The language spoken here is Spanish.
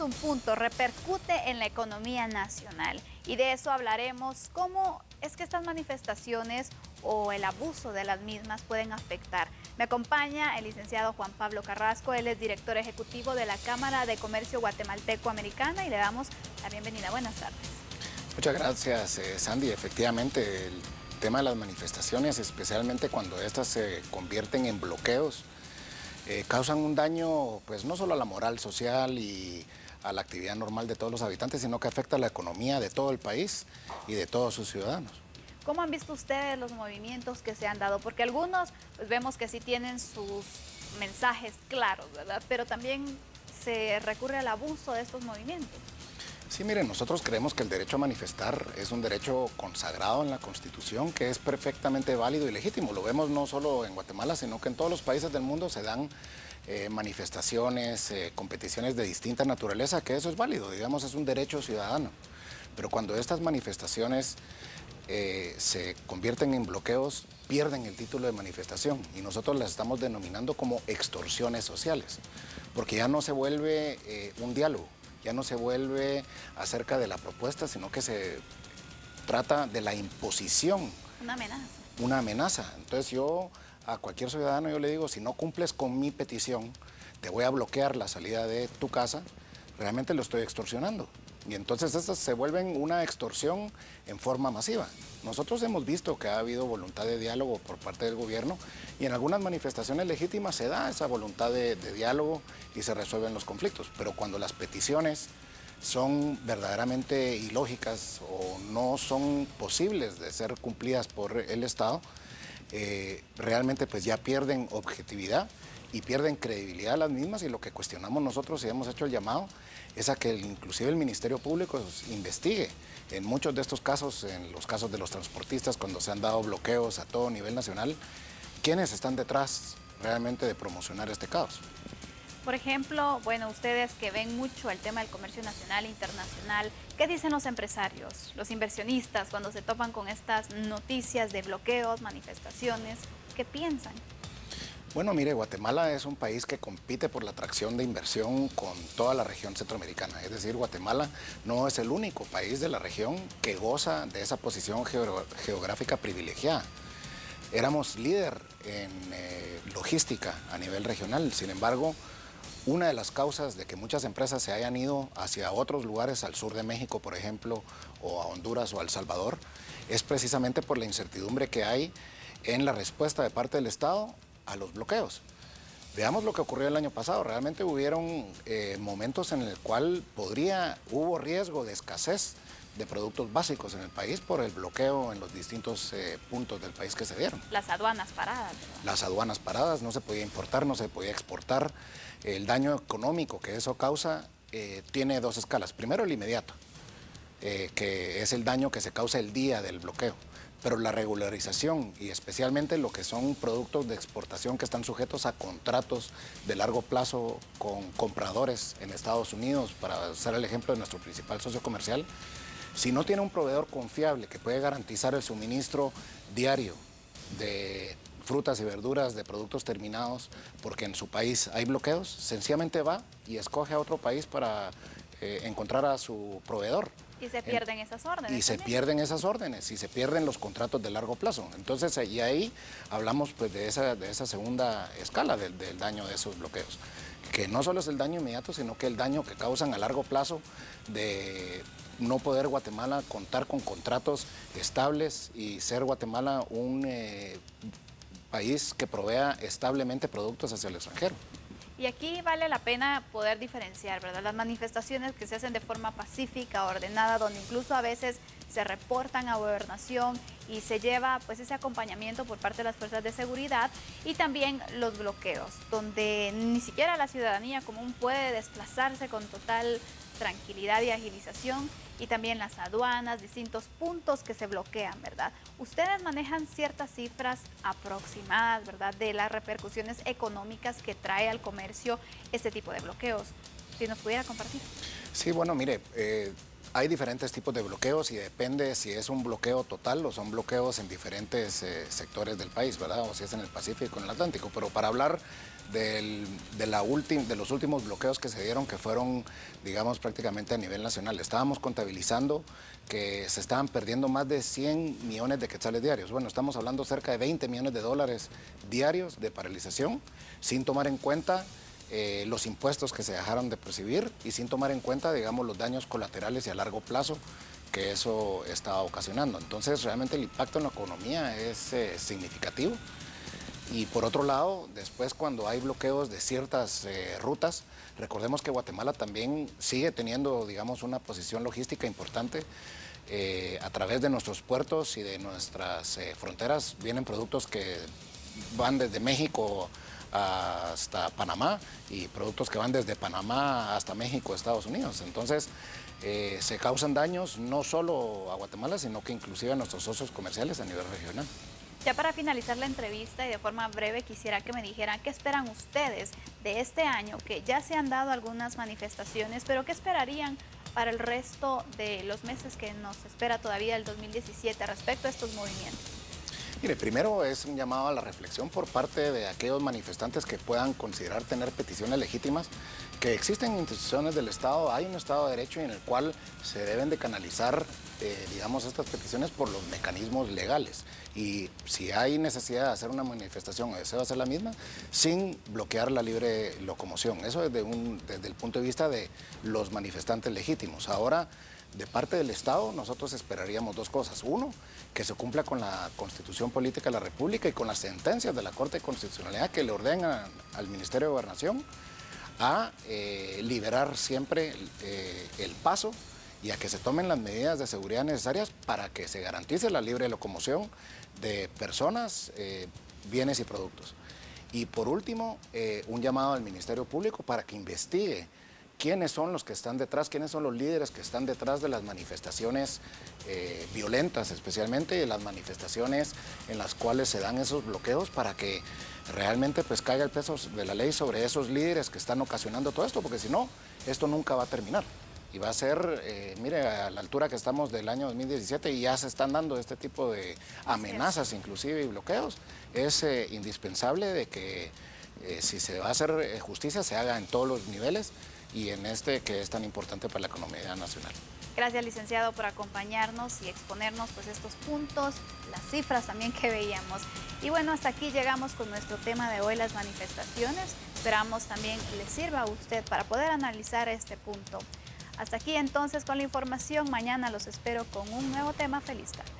un punto, repercute en la economía nacional. Y de eso hablaremos, cómo es que estas manifestaciones o el abuso de las mismas pueden afectar. Me acompaña el licenciado Juan Pablo Carrasco, él es director ejecutivo de la Cámara de Comercio Guatemalteco-Americana y le damos la bienvenida. Buenas tardes. Muchas gracias, Sandy. Efectivamente, el tema de las manifestaciones, especialmente cuando estas se convierten en bloqueos, causan un daño pues no solo a la moral social y a la actividad normal de todos los habitantes, sino que afecta a la economía de todo el país y de todos sus ciudadanos. ¿Cómo han visto ustedes los movimientos que se han dado? Porque algunos pues vemos que sí tienen sus mensajes claros, ¿verdad? Pero también se recurre al abuso de estos movimientos. Sí, miren, nosotros creemos que el derecho a manifestar es un derecho consagrado en la Constitución, que es perfectamente válido y legítimo. Lo vemos no solo en Guatemala, sino que en todos los países del mundo se dan manifestaciones, competiciones de distinta naturaleza, que eso es válido, digamos, es un derecho ciudadano. Pero cuando estas manifestaciones se convierten en bloqueos, pierden el título de manifestación y nosotros las estamos denominando como extorsiones sociales, porque ya no se vuelve un diálogo, ya no se vuelve acerca de la propuesta, sino que se trata de la imposición. Una amenaza. Una amenaza. Entonces yo a cualquier ciudadano yo le digo, si no cumples con mi petición, te voy a bloquear la salida de tu casa, realmente lo estoy extorsionando. Y entonces estas se vuelven una extorsión en forma masiva. Nosotros hemos visto que ha habido voluntad de diálogo por parte del gobierno y en algunas manifestaciones legítimas se da esa voluntad de diálogo y se resuelven los conflictos. Pero cuando las peticiones son verdaderamente ilógicas o no son posibles de ser cumplidas por el Estado, realmente pues ya pierden objetividad y pierden credibilidad las mismas, y lo que cuestionamos nosotros y hemos hecho el llamado es a que inclusive el Ministerio Público investigue en muchos de estos casos, en los casos de los transportistas, cuando se han dado bloqueos a todo nivel nacional, quiénes están detrás realmente de promocionar este caos. Por ejemplo, bueno, ustedes que ven mucho el tema del comercio nacional e internacional, ¿qué dicen los empresarios, los inversionistas cuando se topan con estas noticias de bloqueos, manifestaciones? ¿Qué piensan? Bueno, mire, Guatemala es un país que compite por la atracción de inversión con toda la región centroamericana. Es decir, Guatemala no es el único país de la región que goza de esa posición geográfica privilegiada. Éramos líder en logística a nivel regional. Sin embargo, una de las causas de que muchas empresas se hayan ido hacia otros lugares, al sur de México, por ejemplo, o a Honduras o a El Salvador, es precisamente por la incertidumbre que hay en la respuesta de parte del Estado a los bloqueos. Veamos lo que ocurrió el año pasado. Realmente hubieron momentos en el cual hubo riesgo de escasez de productos básicos en el país por el bloqueo en los distintos puntos del país que se dieron. Las aduanas paradas, ¿verdad? Las aduanas paradas, no se podía importar, no se podía exportar. El daño económico que eso causa tiene dos escalas. Primero, el inmediato, que es el daño que se causa el día del bloqueo. Pero la regularización y especialmente lo que son productos de exportación que están sujetos a contratos de largo plazo con compradores en Estados Unidos, para ser el ejemplo de nuestro principal socio comercial, si no tiene un proveedor confiable que puede garantizar el suministro diario de frutas y verduras, de productos terminados, porque en su país hay bloqueos, sencillamente va y escoge a otro país para encontrar a su proveedor. Y se pierden esas órdenes. Y se pierden esas órdenes y se pierden los contratos de largo plazo. Entonces, y ahí hablamos pues de esa segunda escala del daño de esos bloqueos, que no solo es el daño inmediato, sino que el daño que causan a largo plazo de no poder Guatemala contar con contratos estables y ser Guatemala un país que provea establemente productos hacia el extranjero. Y aquí vale la pena poder diferenciar, ¿verdad? Las manifestaciones que se hacen de forma pacífica, ordenada, donde incluso a veces se reportan a gobernación y se lleva pues ese acompañamiento por parte de las fuerzas de seguridad, y también los bloqueos, donde ni siquiera la ciudadanía común puede desplazarse con total tranquilidad y agilización, y también las aduanas, distintos puntos que se bloquean, ¿verdad? Ustedes manejan ciertas cifras aproximadas, ¿verdad?, de las repercusiones económicas que trae al comercio este tipo de bloqueos. Si nos pudiera compartir. Sí, bueno, mire, hay diferentes tipos de bloqueos y depende si es un bloqueo total o son bloqueos en diferentes sectores del país, ¿verdad? O si es en el Pacífico o en el Atlántico. Pero para hablar de los últimos bloqueos que se dieron, que fueron, digamos, prácticamente a nivel nacional. Estábamos contabilizando que se estaban perdiendo más de 100 millones de quetzales diarios. Bueno, estamos hablando cerca de 20 millones de dólares diarios de paralización, sin tomar en cuenta los impuestos que se dejaron de percibir y sin tomar en cuenta, digamos, los daños colaterales y a largo plazo que eso está ocasionando. Entonces, realmente el impacto en la economía es significativo. Y por otro lado, después cuando hay bloqueos de ciertas rutas, recordemos que Guatemala también sigue teniendo, digamos, una posición logística importante. A través de nuestros puertos y de nuestras fronteras vienen productos que van desde México hasta Panamá y productos que van desde Panamá hasta México, Estados Unidos. Entonces, se causan daños no solo a Guatemala, sino que inclusive a nuestros socios comerciales a nivel regional. Ya para finalizar la entrevista y de forma breve quisiera que me dijeran qué esperan ustedes de este año, que ya se han dado algunas manifestaciones, pero qué esperarían para el resto de los meses que nos espera todavía el 2017 respecto a estos movimientos. Mire, primero es un llamado a la reflexión por parte de aquellos manifestantes que puedan considerar tener peticiones legítimas, que existen instituciones del Estado, hay un Estado de Derecho en el cual se deben de canalizar, digamos, estas peticiones por los mecanismos legales. Y si hay necesidad de hacer una manifestación o deseo hacer la misma, sin bloquear la libre locomoción. Eso desde el punto de vista de los manifestantes legítimos. Ahora, de parte del Estado, nosotros esperaríamos dos cosas. Uno, que se cumpla con la Constitución Política de la República y con las sentencias de la Corte de Constitucionalidad que le ordenan al Ministerio de Gobernación a liberar siempre el paso y a que se tomen las medidas de seguridad necesarias para que se garantice la libre locomoción de personas, bienes y productos. Y por último, un llamado al Ministerio Público para que investigue quiénes son los que están detrás, quiénes son los líderes que están detrás de las manifestaciones violentas, especialmente de las manifestaciones en las cuales se dan esos bloqueos, para que realmente pues caiga el peso de la ley sobre esos líderes que están ocasionando todo esto, porque si no, esto nunca va a terminar. Y va a ser, mire, a la altura que estamos del año 2017 y ya se están dando este tipo de amenazas inclusive y bloqueos, es indispensable de que si se va a hacer justicia se haga en todos los niveles y en este que es tan importante para la economía nacional. Gracias, licenciado, por acompañarnos y exponernos pues estos puntos, las cifras también que veíamos. Y bueno, hasta aquí llegamos con nuestro tema de hoy, las manifestaciones. Esperamos también les sirva a usted para poder analizar este punto. Hasta aquí entonces con la información. Mañana los espero con un nuevo tema. Feliz tarde.